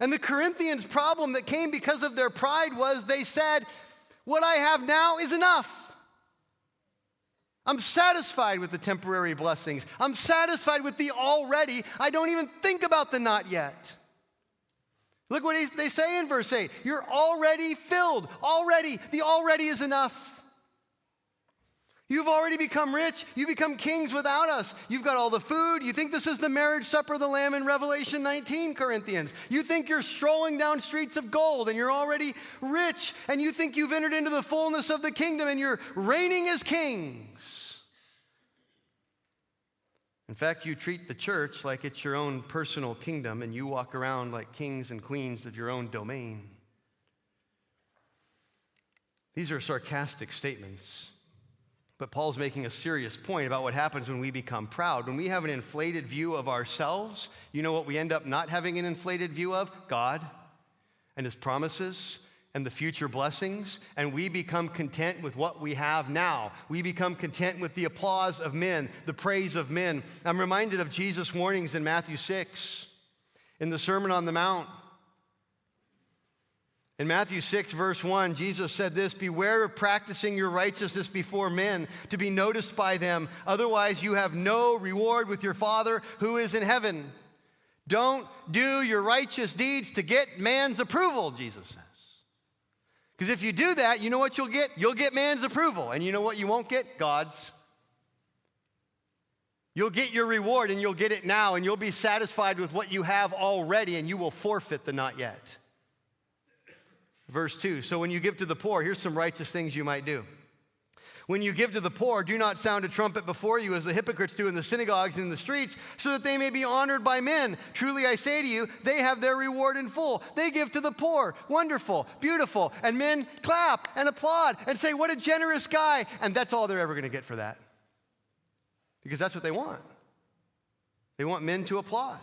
And the Corinthians' problem that came because of their pride was they said, what I have now is enough. I'm satisfied with the temporary blessings. I'm satisfied with the already. I don't even think about the not yet. Look what they say in verse 8. You're already filled. Already. The already is enough. You've already become rich. You become kings without us. You've got all the food. You think this is the marriage supper of the Lamb in Revelation 19, Corinthians. You think you're strolling down streets of gold and you're already rich. And you think you've entered into the fullness of the kingdom and you're reigning as kings. In fact, you treat the church like it's your own personal kingdom and you walk around like kings and queens of your own domain. These are sarcastic statements. But Paul's making a serious point about what happens when we become proud. When we have an inflated view of ourselves, you know what we end up not having an inflated view of? God and his promises and the future blessings. And we become content with what we have now. We become content with the applause of men, the praise of men. I'm reminded of Jesus' warnings in Matthew 6, in the Sermon on the Mount. In Matthew 6, verse 1, Jesus said this, beware of practicing your righteousness before men to be noticed by them. Otherwise, you have no reward with your Father who is in heaven. Don't do your righteous deeds to get man's approval, Jesus says. Because if you do that, you know what you'll get? You'll get man's approval. And you know what you won't get? God's. You'll get your reward and you'll get it now. And you'll be satisfied with what you have already and you will forfeit the not yet. Verse 2, so when you give to the poor, here's some righteous things you might do. When you give to the poor, do not sound a trumpet before you as the hypocrites do in the synagogues and in the streets, so that they may be honored by men. Truly I say to you, they have their reward in full. They give to the poor. Wonderful, beautiful. And men clap and applaud and say, what a generous guy. And that's all they're ever going to get for that. Because that's what they want. They want men to applaud.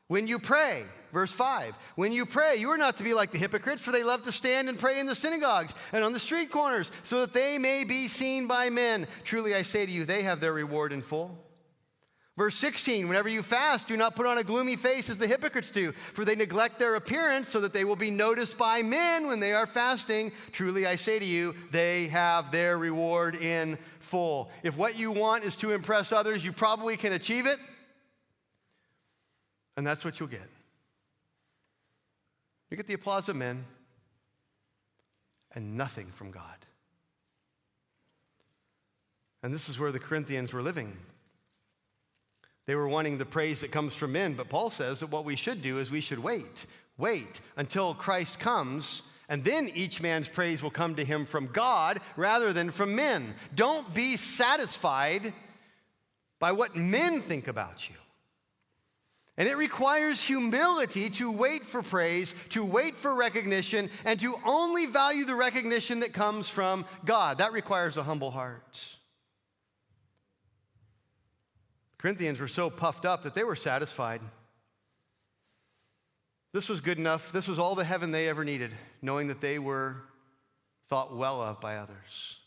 When you pray, verse 5, when you pray, you are not to be like the hypocrites, for they love to stand and pray in the synagogues and on the street corners, so that they may be seen by men. Truly I say to you, they have their reward in full. Verse 16, whenever you fast, do not put on a gloomy face as the hypocrites do, for they neglect their appearance so that they will be noticed by men when they are fasting. Truly I say to you, they have their reward in full. If what you want is to impress others, you probably can achieve it. And that's what you'll get. You get the applause of men and nothing from God. And this is where the Corinthians were living. They were wanting the praise that comes from men, but Paul says that what we should do is we should wait. Wait until Christ comes, and then each man's praise will come to him from God rather than from men. Don't be satisfied by what men think about you. And it requires humility to wait for praise, to wait for recognition, and to only value the recognition that comes from God. That requires a humble heart. Corinthians were so puffed up that they were satisfied. This was good enough. This was all the heaven they ever needed, knowing that they were thought well of by others.